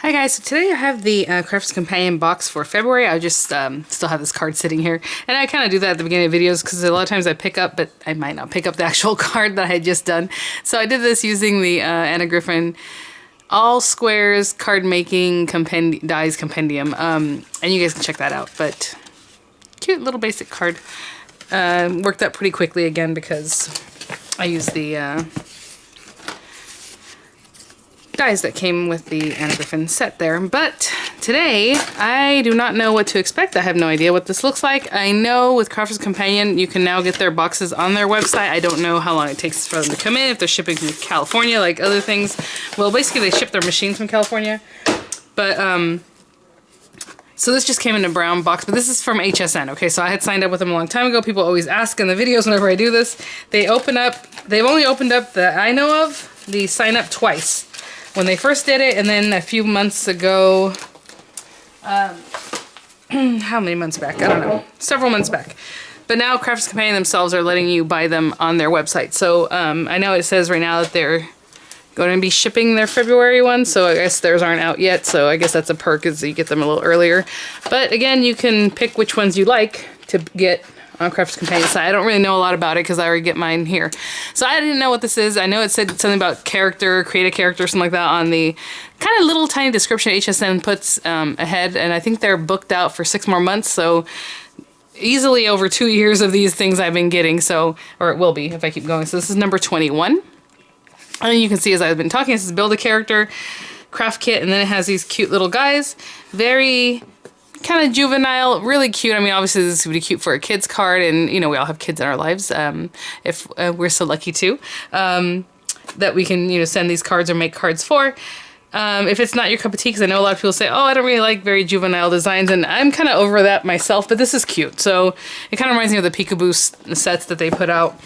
Hi guys, so today I have the Crafts Companion box for February. I just still have this card sitting here, and I kind of do that at the beginning of videos because a lot of times I pick up, but I might not pick up the actual card that I had just done. So I did this using the Anna Griffin All Squares Card Making Dies Compendium, and you guys can check that out. But cute little basic card. Worked up pretty quickly again because I used the dies that came with the Anna Griffin set there. But today, I do not know what to expect. I have no idea what this looks like. I know with Crafter's Companion, you can now get their boxes on their website. I don't know how long it takes for them to come in, if they're shipping from California like other things. Well, basically they ship their machines from California. But, so this just came in a brown box, but this is from HSN, okay? So I had signed up with them a long time ago. People always ask in the videos whenever I do this. They've only opened up that I know of, the sign up twice. When they first did it, and then a few months ago, how many months back? I don't know. Several months back. But now Crafter's Companion themselves are letting you buy them on their website. So I know it says right now that they're going to be shipping their February one, so I guess theirs aren't out yet. So I guess that's a perk, is you get them a little earlier. But again, you can pick which ones you like to get on Crafter's Companion side. I don't really know a lot about it because I already get mine here. So I didn't know what this is. I know it said something about character, create a character, something like that on the kind of little tiny description HSN puts ahead. And I think they're booked out for 6 more months. So easily over 2 years of these things I've been getting. So, or it will be if I keep going. So this is number 21. And you can see as I've been talking, this is build a character, craft kit, and then it has these cute little guys. Very kind of juvenile, really cute. I mean, obviously this would be cute for a kid's card, and you know, we all have kids in our lives, if we're so lucky to, that we can, you know, send these cards or make cards for. If it's not your cup of tea, because I know a lot of people say, oh, I don't really like very juvenile designs, and I'm kind of over that myself, but this is cute. So it kind of reminds me of the Peekaboo sets that they put out.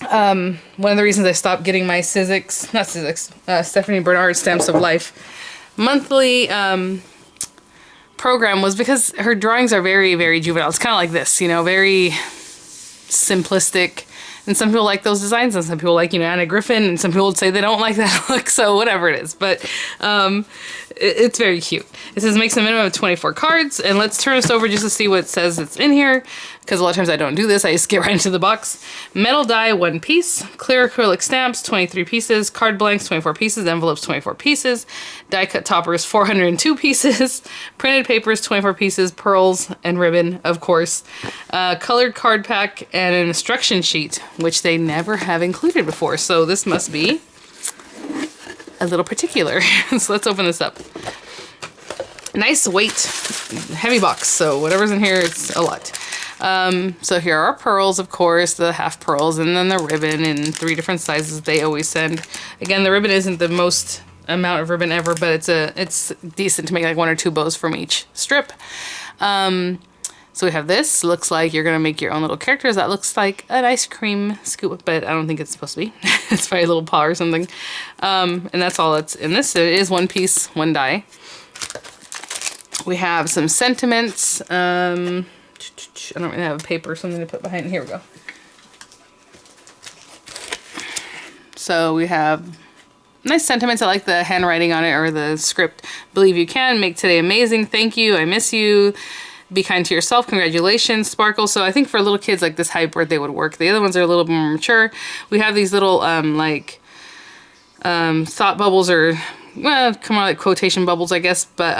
One of the reasons I stopped getting my Stephanie Bernard Stamps of Life monthly program was because her drawings are very, very juvenile. It's kind of like this, you know, very simplistic. And some people like those designs, and some people like, you know, Anna Griffin, and some people would say they don't like that look, so whatever it is. But it's very cute. It says makes a minimum of 24 cards, and let's turn this over just to see what it says it's in here, because a lot of times I don't do this. I just get right into the box. Metal die, 1 piece. Clear acrylic stamps, 23 pieces. Card blanks, 24 pieces. Envelopes, 24 pieces. Die cut toppers, 402 pieces. Printed papers, 24 pieces. Pearls and ribbon, of course. Colored card pack and an instruction sheet, which they never have included before. So this must be a little particular. So let's open this up. Nice weight, heavy box. So whatever's in here, it's a lot. So here are pearls, of course, the half pearls, and then the ribbon in 3 different sizes they always send. Again, the ribbon isn't the most amount of ribbon ever, but it's decent to make like 1 or 2 bows from each strip. So we have this. Looks like you're going to make your own little characters. That looks like an ice cream scoop, but I don't think it's supposed to be. It's probably a little paw or something. And that's all that's in this. It is 1 piece, 1 die. We have some sentiments. I don't really have a paper or something to put behind. Here we go. So we have nice sentiments. I like the handwriting on it, or the script. Believe you can. Make today amazing. Thank you. I miss you. Be kind to yourself. Congratulations. Sparkle. So I think for little kids, like this hype birthday would work. The other ones are a little more mature. We have these little thought bubbles, or well, come on, like quotation bubbles, I guess. But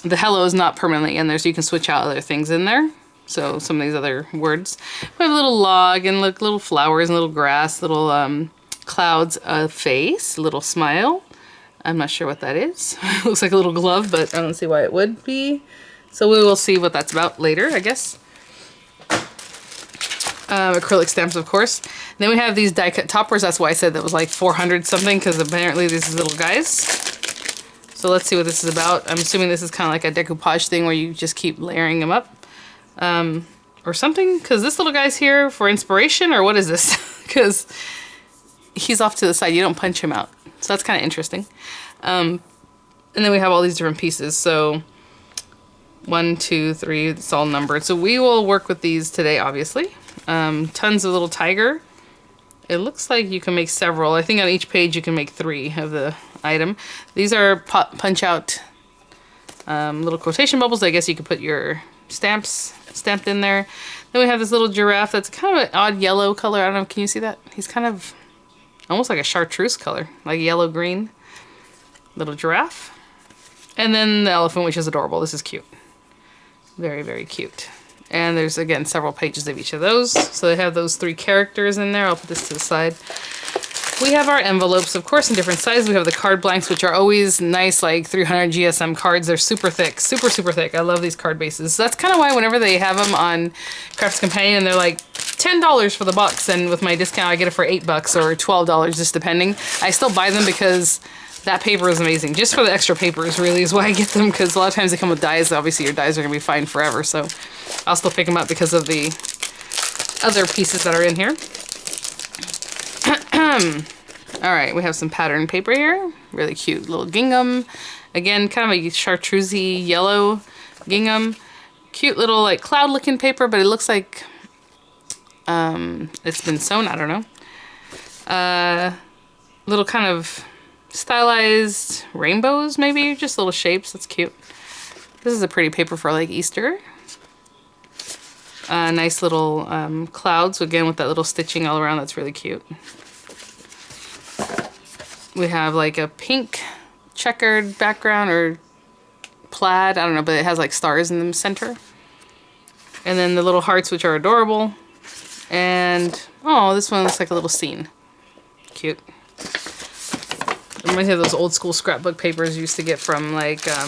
the hello is not permanently in there, so you can switch out other things in there. So some of these other words. We have a little log, and look, little flowers, and little grass, little clouds, a face, a little smile. I'm not sure what that is. Looks like a little glove, but I don't see why it would be. So we will see what that's about later, I guess. Acrylic stamps, of course. Then we have these die cut toppers. That's why I said that was like 400 something, because apparently these are little guys. So let's see what this is about. I'm assuming this is kind of like a decoupage thing where you just keep layering them up. Or something, because this little guy's here for inspiration, or what is this? Because he's off to the side. You don't punch him out. So that's kind of interesting. And then we have all these different pieces. So 1, 2, 3, it's all numbered. So we will work with these today, obviously. Tons of little tiger. It looks like you can make several. I think on each page you can make 3 of the item. These are punch out little quotation bubbles. I guess you could put your stamps stamped in there. Then we have this little giraffe that's kind of an odd yellow color. I don't know, can you see that? He's kind of almost like a chartreuse color, like yellow-green. Little giraffe. And then the elephant, which is adorable. This is cute. Very, very cute. And there's, again, several pages of each of those. So they have those 3 characters in there. I'll put this to the side. We have our envelopes, of course, in different sizes. We have the card blanks, which are always nice, like 300 GSM cards. They're super thick, super, super thick. I love these card bases. So that's kind of why whenever they have them on Crafts Companion, they're like $10 for the box. And with my discount, I get it for $8 or $12, just depending. I still buy them because that paper is amazing. Just for the extra papers, really, is why I get them, because a lot of times they come with dies. Obviously, your dies are going to be fine forever, so I'll still pick them up because of the other pieces that are in here. Alright, we have some pattern paper here. Really cute little gingham. Again, kind of a chartreusey yellow gingham. Cute little, like, cloud-looking paper, but it looks like it's been sewn. I don't know. Little kind of stylized rainbows, maybe, just little shapes. That's cute. This is a pretty paper for like Easter. Nice little clouds, again with that little stitching all around. That's really cute. We have like a pink checkered background or plaid, I don't know, but it has like stars in the center. And then the little hearts, which are adorable. And oh, this one looks like a little scene. Cute. Reminds me of those old school scrapbook papers you used to get from like, oh,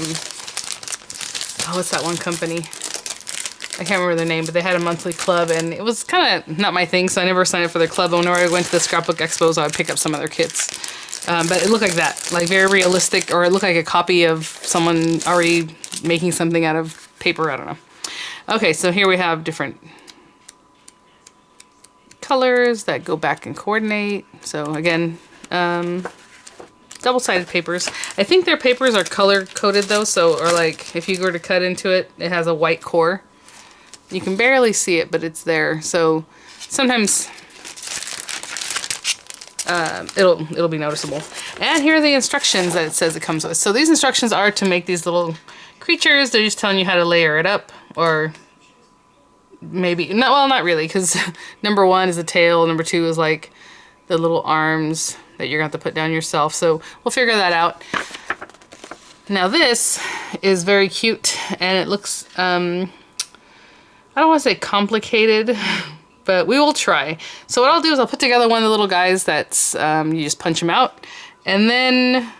what's that one company? I can't remember their name, but they had a monthly club and it was kind of not my thing, so I never signed up for their club. Whenever I went to the scrapbook expos, I would pick up some of their kits. But it looked like that, like very realistic, or it looked like a copy of someone already making something out of paper, I don't know. Okay, so here we have different colors that go back and coordinate. So again, double-sided papers. I think their papers are color-coded though, so, or like, if you were to cut into it, it has a white core. You can barely see it, but it's there. So sometimes it'll be noticeable. And here are the instructions that it says it comes with. So these instructions are to make these little creatures. They're just telling you how to layer it up, or maybe, not, well, not really, because number 1 is the tail, number 2 is like the little arms that you're going to have to put down yourself. So we'll figure that out. Now this is very cute, and it looks, I don't want to say complicated, but we will try. So what I'll do is I'll put together one of the little guys that's, you just punch them out, and then,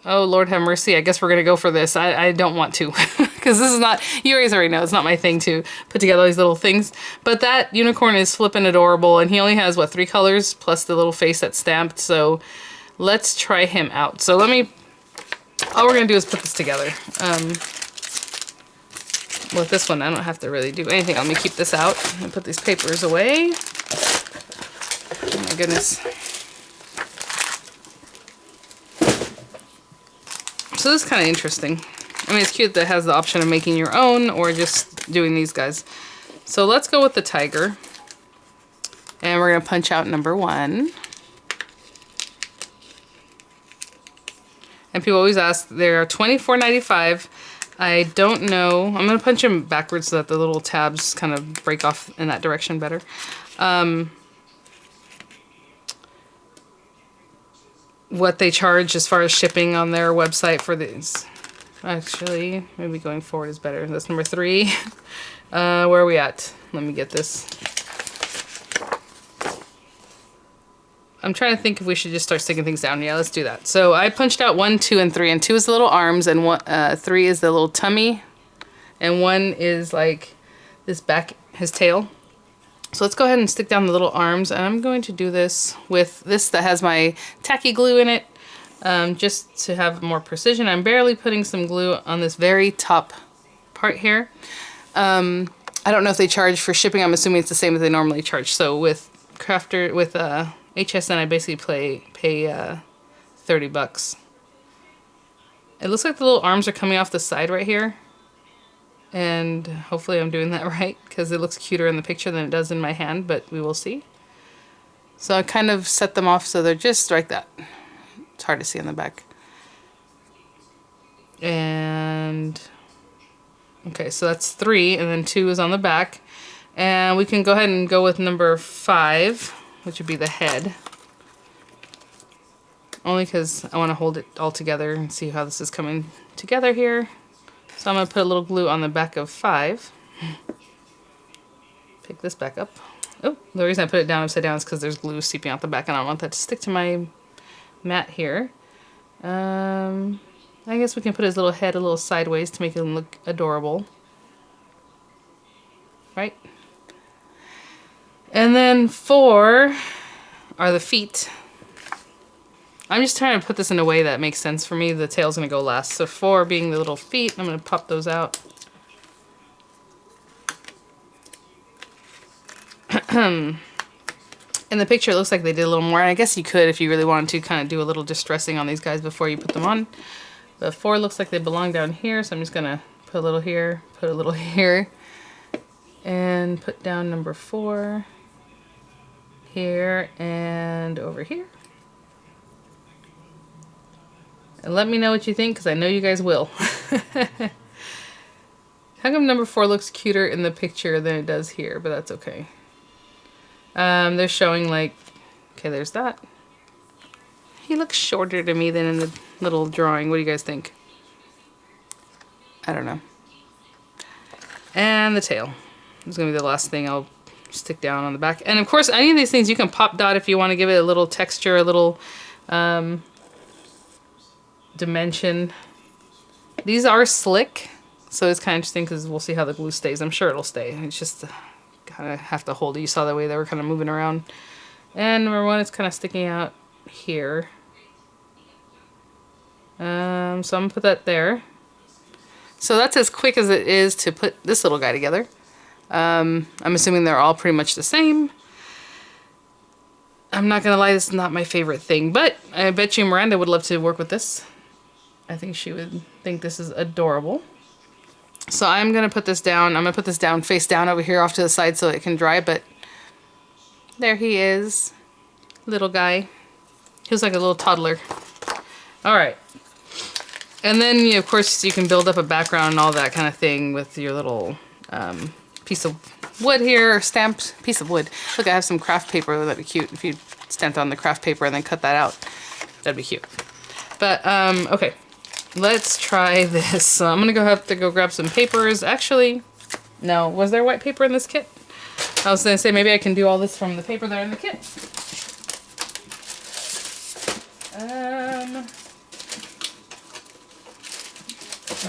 oh Lord have mercy, I guess we're going to go for this. I don't want to, because this is not, you guys already know, it's not my thing to put together these little things. But that unicorn is flippin' adorable, and he only has, what, 3 colors, plus the little face that's stamped, so let's try him out. So let me, all we're going to do is put this together. With this one, I don't have to really do anything. Let me keep this out and put these papers away. Oh my goodness. So this is kind of interesting. I mean, it's cute that it has the option of making your own or just doing these guys. So let's go with the tiger. And we're going to punch out number 1. And people always ask, they're $24.95. I don't know. I'm going to punch them backwards so that the little tabs kind of break off in that direction better. What they charge as far as shipping on their website for these. Actually, maybe going forward is better. That's number 3. Where are we at? Let me get this. I'm trying to think if we should just start sticking things down. Yeah, let's do that. So I punched out 1, 2, and 3. And 2 is the little arms, and 3 is the little tummy. And 1 is like this back, his tail. So let's go ahead and stick down the little arms. And I'm going to do this with this that has my tacky glue in it. Just to have more precision. I'm barely putting some glue on this very top part here. I don't know if they charge for shipping. I'm assuming it's the same as they normally charge. So with Crafter, with HSN, I basically pay 30 bucks. It looks like the little arms are coming off the side right here. And hopefully I'm doing that right, because it looks cuter in the picture than it does in my hand, but we will see. So I kind of set them off so they're just like that. It's hard to see on the back. And okay, so that's 3, and then 2 is on the back. And we can go ahead and go with number 5, which would be the head. Only because I want to hold it all together and see how this is coming together here. So I'm going to put a little glue on the back of 5. Pick this back up. Oh, the reason I put it down upside down is because there's glue seeping out the back and I don't want that to stick to my mat here. I guess we can put his little head a little sideways to make him look adorable. Right? And then 4 are the feet. I'm just trying to put this in a way that makes sense for me. The tail's going to go last. So 4 being the little feet, I'm going to pop those out. In the picture, it looks like they did a little more. And I guess you could, if you really wanted to, kind of do a little distressing on these guys before you put them on. But 4 looks like they belong down here, so I'm just going to put a little here, put a little here. And put down number 4 here and over here. And let me know what you think, because I know you guys will. How come number 4 looks cuter in the picture than it does here? But that's okay. They're showing like, okay, there's that. He looks shorter to me than in the little drawing. What do you guys think? I don't know. And the tail. This is going to be the last thing I'll stick down on the back. And of course, any of these things you can pop dot if you want to give it a little texture, a little dimension. These are slick, so it's kind of interesting because we'll see how the glue stays. I'm sure it'll stay. It's just kind of have to hold it. You saw the way they were kind of moving around. And number 1 is kind of sticking out here. So I'm gonna put that there. So that's as quick as it is to put this little guy together. I'm assuming they're all pretty much the same. I'm not gonna lie, this is not my favorite thing, but I bet you Miranda would love to work with this. I think she would think this is adorable. So I'm gonna put this down. I'm gonna put this down face down over here off to the side so it can dry, but there he is. Little guy. He was like a little toddler. Alright. And then, of course, you can build up a background and all that kind of thing with your little piece of wood here, or stamped piece of wood. Look, I have some craft paper. That'd be cute if you stamped on the craft paper and then cut that out. That'd be cute. But, okay. Let's try this. So I'm gonna have to go grab some papers. Actually, no. Was there white paper in this kit? I was gonna say maybe I can do all this from the paper that are in the kit.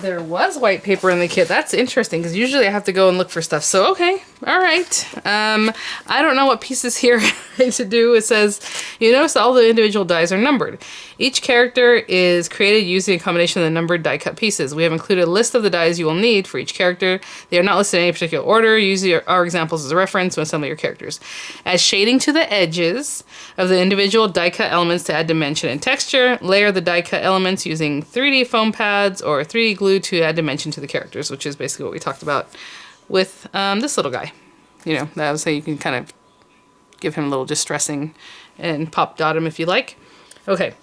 There was white paper in the kit. That's interesting because usually I have to go and look for stuff. So, okay. All right. I don't know what pieces here to do. It says, you notice all the individual dies are numbered. Each character is created using a combination of the numbered die cut pieces. We have included a list of the dies you will need for each character. They are not listed in any particular order. Use our examples as a reference when assembling your characters. Add shading to the edges of the individual die cut elements to add dimension and texture. Layer the die cut elements using 3D foam pads or 3D glue to add dimension to the characters, which is basically what we talked about with this little guy. You know, that would say you can kind of give him a little distressing and pop dot him if you like. Okay,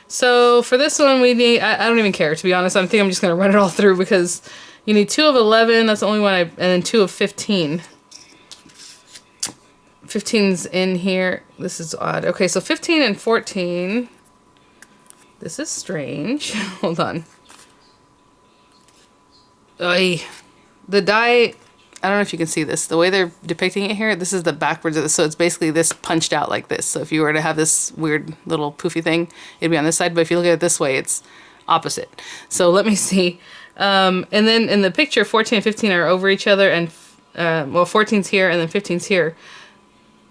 so for this one we need, I don't even care, to be honest. I think I'm just going to run it all through because you need 2 of 11, that's the only one and then 2 of 15. 15's in here. This is odd. Okay, so 15 and 14. This is strange. Hold on. Oy. The die, I don't know if you can see this. The way they're depicting it here, this is the backwards of this. So it's basically this punched out like this. So if you were to have this weird little poofy thing, it'd be on this side. But if you look at it this way, it's opposite. So let me see. And then in the picture, 14 and 15 are over each other. And, well, 14's here and then 15's here.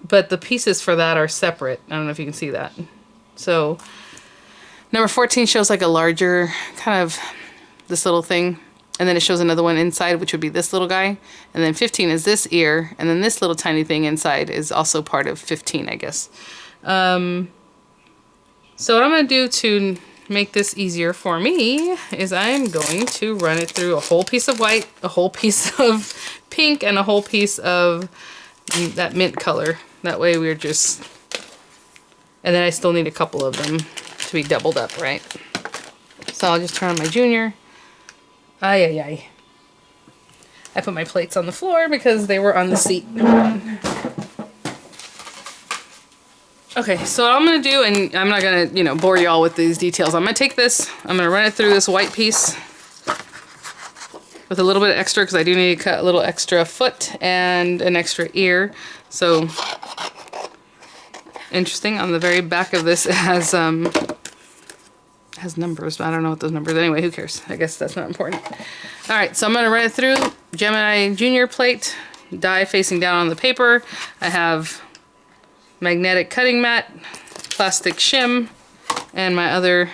But the pieces for that are separate. I don't know if you can see that. So number 14 shows like a larger kind of this little thing. And then it shows another one inside, which would be this little guy. And then 15 is this ear. And then this little tiny thing inside is also part of 15, I guess. So what I'm going to do to make this easier for me is I'm going to run it through a whole piece of white, a whole piece of pink, and a whole piece of that mint color. That way we're just... And then I still need a couple of them to be doubled up, right? So I'll just turn on my Junior. Ay, ay, ay. I put my plates on the floor because they were on the seat. Okay, so what I'm gonna do, and I'm not gonna, you know, bore you all with these details. I'm gonna take this, I'm gonna run it through this white piece with a little bit extra because I do need to cut a little extra foot and an extra ear. So interesting, on the very back of this it has numbers, but I don't know what those numbers are. Anyway, who cares? I guess that's not important. All right, so I'm gonna run it through Gemini Junior plate, die facing down on the paper. I have magnetic cutting mat, plastic shim, and my other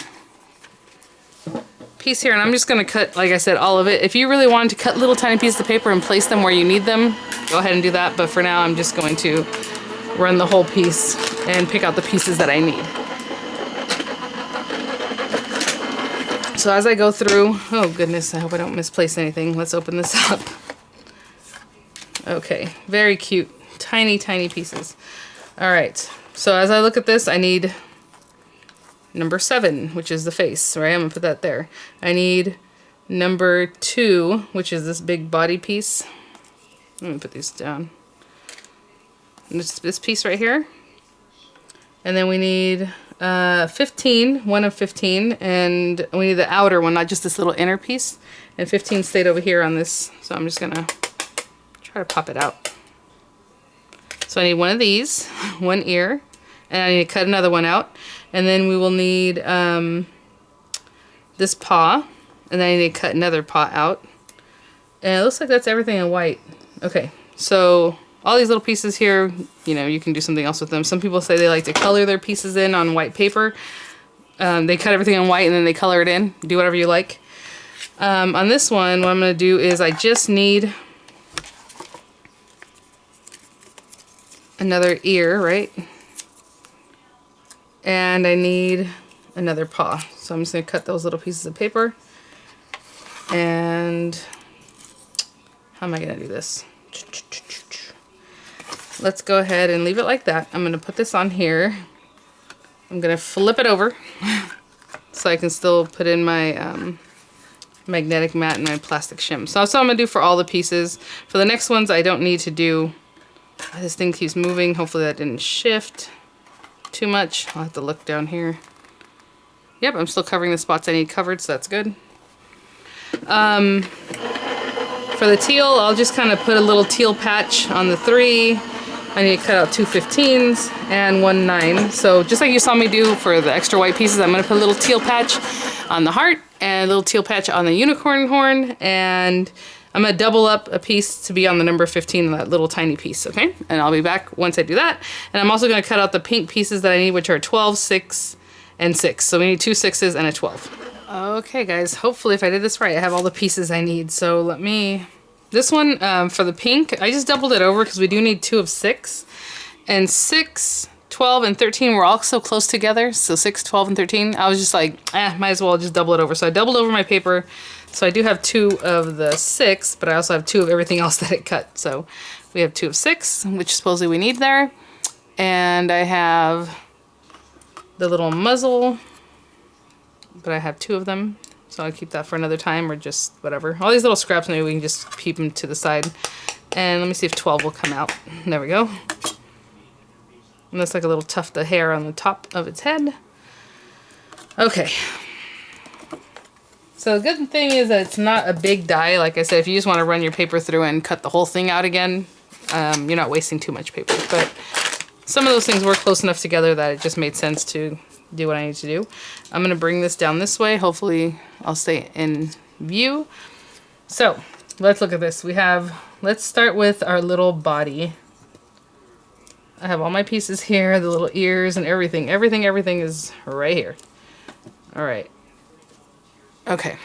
piece here, and I'm just gonna cut, like I said, all of it. If you really wanted to cut little tiny pieces of paper and place them where you need them, go ahead and do that, but for now I'm just going to run the whole piece and pick out the pieces that I need. So as I go through, oh goodness, I hope I don't misplace anything. Let's open this up. Okay, very cute, tiny, tiny pieces. All right, so as I look at this, I need number 7, which is the face, right? I'm gonna put that there. I need number 2, which is this big body piece. Let me put these down. This piece right here. And then we need 15, one of 15, and we need the outer one, not just this little inner piece. And 15 stayed over here on this, so I'm just gonna try to pop it out. So I need one of these, one ear, and I need to cut another one out. And then we will need this paw, and then I need to cut another paw out. And it looks like that's everything in white. Okay, so all these little pieces here, you know, you can do something else with them. Some people say they like to color their pieces in on white paper. They cut everything in white and then they color it in. Do whatever you like. On this one, what I'm going to do is I just need another ear, right? And I need another paw. So I'm just going to cut those little pieces of paper. And how am I going to do this? Let's go ahead and leave it like that. I'm going to put this on here. I'm going to flip it over so I can still put in my magnetic mat and my plastic shim. So that's what I'm going to do for all the pieces. For the next ones, I don't need to do... This thing keeps moving. Hopefully that didn't shift too much. I'll have to look down here. Yep, I'm still covering the spots I need covered, so that's good. For the teal, I'll just kind of put a little teal patch on the 3. I need to cut out 2 15s and 1 9. So just like you saw me do for the extra white pieces, I'm going to put a little teal patch on the heart and a little teal patch on the unicorn horn, and I'm going to double up a piece to be on the number 15, that little tiny piece, okay? And I'll be back once I do that. And I'm also going to cut out the pink pieces that I need, which are 12, 6, and 6. So we need 2 6s and a 12. Okay, guys, hopefully if I did this right, I have all the pieces I need. So let me... This one, for the pink, I just doubled it over because we do need 2 of 6. And 6, 12, and 13 were all so close together. So 6, 12, and 13. I was just like, might as well just double it over. So I doubled over my paper. So I do have 2 of the 6, but I also have 2 of everything else that it cut. So we have 2 of 6, which supposedly we need there. And I have the little muzzle, but I have 2 of them. So I'll keep that for another time or just whatever. All these little scraps, maybe we can just keep them to the side. And let me see if 12 will come out. There we go. And that's like a little tuft of hair on the top of its head. Okay. So the good thing is that it's not a big die. Like I said, if you just want to run your paper through and cut the whole thing out again, you're not wasting too much paper. But some of those things were close enough together that it just made sense to do what I need to do. I'm going to bring this down this way. Hopefully I'll stay in view. So let's look at this. Let's start with our little body. I have all my pieces here, the little ears and everything. Everything is right here. All right. Okay.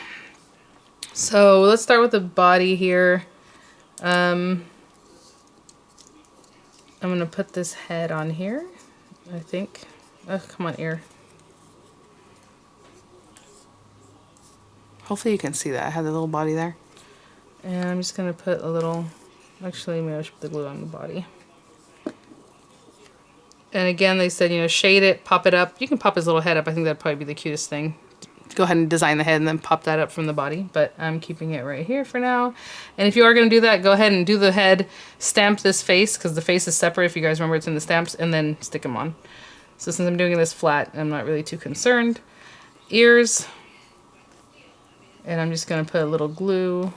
So let's start with the body here. I'm going to put this head on here, I think. Oh, come on, ear. Hopefully you can see that. I have the little body there. And I'm just going to put a little... Actually, maybe I should put the glue on the body. And again, they said, you know, shade it, pop it up. You can pop his little head up. I think that'd probably be the cutest thing go ahead and design the head and then pop that up from the body, but I'm keeping it right here for now. And if you are going to do that, go ahead and do the head, stamp this face, because the face is separate, if you guys remember it's in the stamps, and then stick them on. So since I'm doing this flat, I'm not really too concerned. Ears, and I'm just going to put a little glue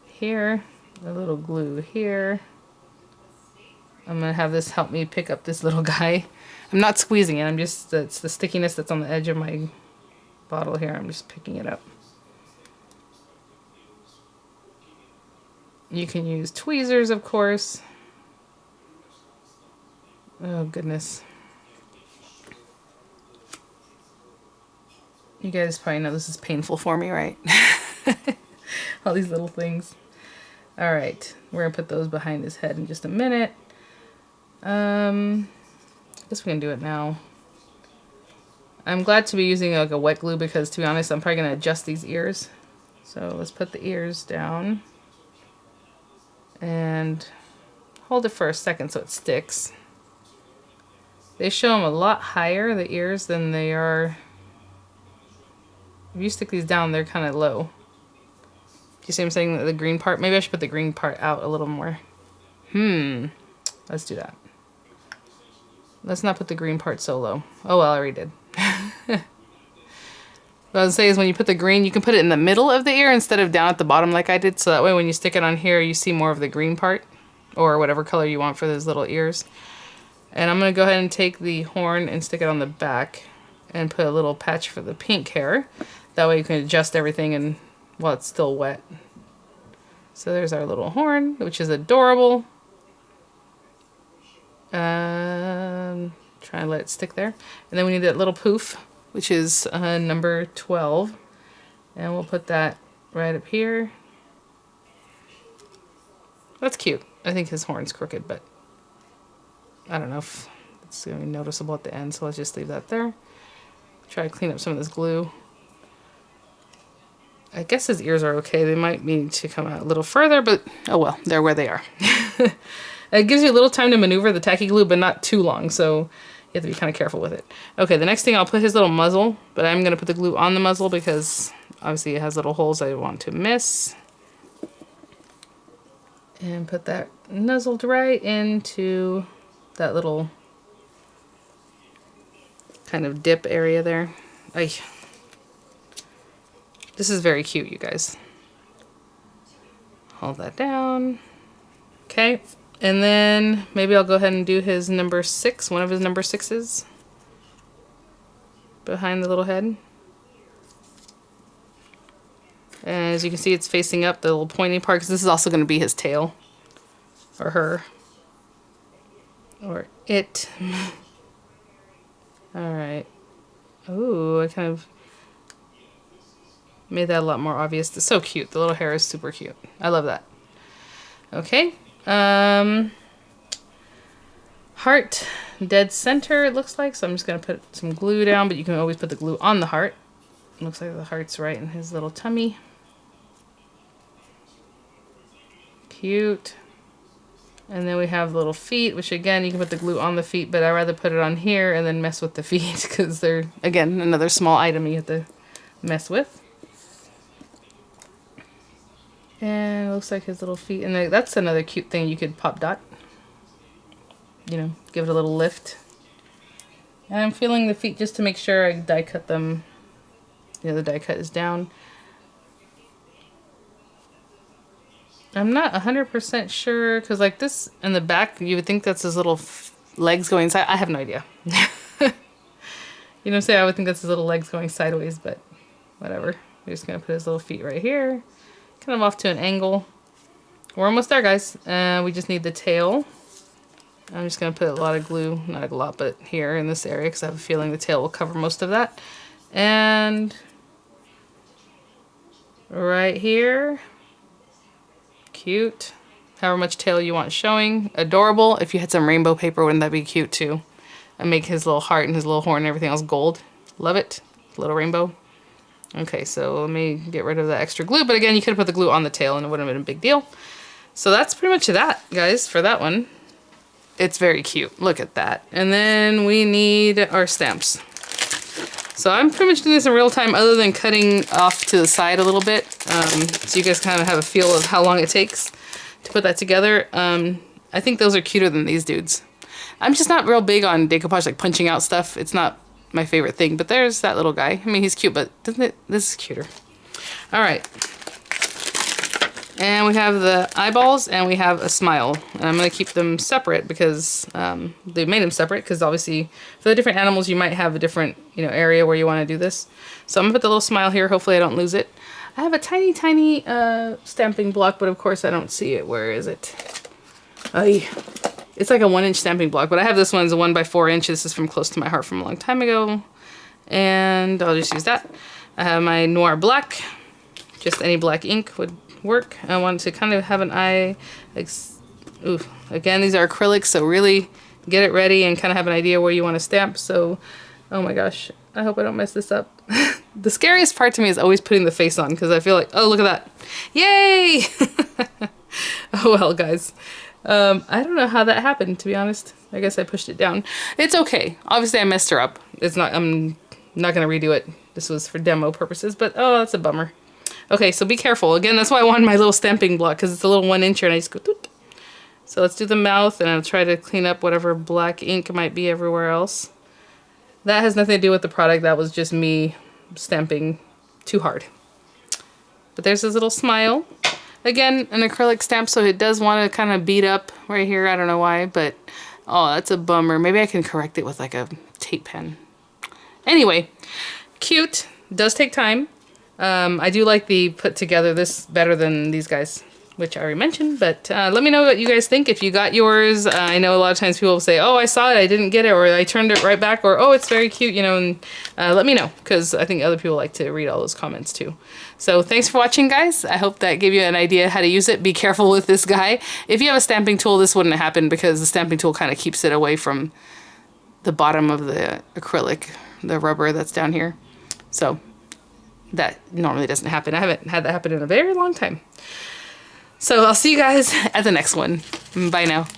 here, a little glue here. I'm going to have this help me pick up this little guy. I'm not squeezing it, I'm just, it's the stickiness that's on the edge of my bottle here, I'm just picking it up. You can use tweezers, of course. Oh goodness. You guys probably know this is painful for me, right? All these little things. Alright, we're gonna put those behind his head in just a minute. I guess we can do it now. I'm glad to be using like a wet glue because, to be honest, I'm probably going to adjust these ears. So let's put the ears down and hold it for a second so it sticks. They show them a lot higher, the ears, than they are. If you stick these down, they're kind of low. Do you see what I'm saying? The green part? Maybe I should put the green part out a little more. Let's do that. Let's not put the green part so low. Oh well, I already did. What I was saying is when you put the green, you can put it in the middle of the ear instead of down at the bottom like I did. So that way when you stick it on here, you see more of the green part. Or whatever color you want for those little ears. And I'm going to go ahead and take the horn and stick it on the back. And put a little patch for the pink hair. That way you can adjust everything and while it's still wet. So there's our little horn, which is adorable. Try and let it stick there. And then we need that little poof, which is number 12. And we'll put that right up here. That's cute. I think his horn's crooked, but I don't know if it's going to be noticeable at the end, so let's just leave that there. Try to clean up some of this glue. I guess his ears are okay. They might need to come out a little further, but oh well, they're where they are. It gives you a little time to maneuver the tacky glue, but not too long, so you have to be kind of careful with it. Okay, the next thing I'll put his little muzzle, but I'm going to put the glue on the muzzle because obviously it has little holes I want to miss. And put that nuzzled right into that little kind of dip area there. Ay. This is very cute, you guys. Hold that down. Okay, and then maybe I'll go ahead and do his number 6, one of his number 6s. Behind the little head. And as you can see, it's facing up, the little pointy part, because this is also going to be his tail. Or her. Or it. Alright. Ooh, I kind of made that a lot more obvious. It's so cute. The little hair is super cute. I love that. Okay. Heart dead center, it looks like. So I'm just going to put some glue down, but you can always put the glue on the heart. It looks like the heart's right in his little tummy. Cute. And then we have little feet, which again, you can put the glue on the feet, but I'd rather put it on here and then mess with the feet because they're, again, another small item you have to mess with. And it looks like his little feet. And that's another cute thing you could pop dot. You know, give it a little lift. And I'm feeling the feet just to make sure I die cut them. You know, the die cut is down. I'm not 100% sure, because like this in the back, you would think that's his little legs going inside. I have no idea. You know what I'm saying? I would think that's his little legs going sideways, but whatever. We're just going to put his little feet right here. Kind of off to an angle. We're almost there, guys. We just need the tail. I'm just going to put a lot of glue, not a lot, but here in this area, because I have a feeling the tail will cover most of that. And right here. Cute. However much tail you want showing. Adorable. If you had some rainbow paper, wouldn't that be cute too? And make his little heart and his little horn and everything else gold. Love it. Little rainbow. Okay, so let me get rid of that extra glue. But again, you could have put the glue on the tail and it wouldn't have been a big deal. So that's pretty much that, guys, for that one. It's very cute. Look at that. And then we need our stamps. So I'm pretty much doing this in real time other than cutting off to the side a little bit. So you guys kind of have a feel of how long it takes to put that together. I think those are cuter than these dudes. I'm just not real big on decoupage, like punching out stuff. It's not my favorite thing, but there's that little guy. I mean, he's cute, but doesn't it? This is cuter. All right. And we have the eyeballs and we have a smile. And I'm going to keep them separate because they made them separate because obviously for the different animals you might have a different area where you want to do this. So I'm going to put the little smile here. Hopefully I don't lose it. I have a tiny, tiny stamping block, but of course I don't see it. Where is it? It's like a 1-inch stamping block, but I have this one as a 1 by 4 inch. This is from Close to My Heart from a long time ago. And I'll just use that. I have my Noir Black. Just any black ink would work. I want to kind of have an eye. Ooh, again, these are acrylics, so really get it ready and kind of have an idea where you want to stamp. So, oh my gosh, I hope I don't mess this up. The scariest part to me is always putting the face on because I feel like, oh, look at that. Yay! Oh well, guys. I don't know how that happened, to be honest. I guess I pushed it down. It's okay. Obviously, I messed her up. I'm not going to redo it. This was for demo purposes, but oh, that's a bummer. Okay, so be careful. Again, that's why I wanted my little stamping block, because it's a little 1-incher, and I just go doot. So let's do the mouth, and I'll try to clean up whatever black ink might be everywhere else. That has nothing to do with the product. That was just me stamping too hard. But there's this little smile. Again, an acrylic stamp, so it does want to kind of beat up right here. I don't know why, but oh, that's a bummer. Maybe I can correct it with like a tape pen. Anyway, cute. Does take time. I do like the put together this better than these guys, which I already mentioned, but let me know what you guys think if you got yours. I know a lot of times people will say, oh, I saw it, I didn't get it, or I turned it right back, or oh, it's very cute, and let me know, because I think other people like to read all those comments too. So thanks for watching, guys. I hope that gave you an idea how to use it. Be careful with this guy. If you have a stamping tool, this wouldn't happen because the stamping tool kind of keeps it away from the bottom of the acrylic, the rubber that's down here. So that normally doesn't happen. I haven't had that happen in a very long time. So I'll see you guys at the next one. Bye now.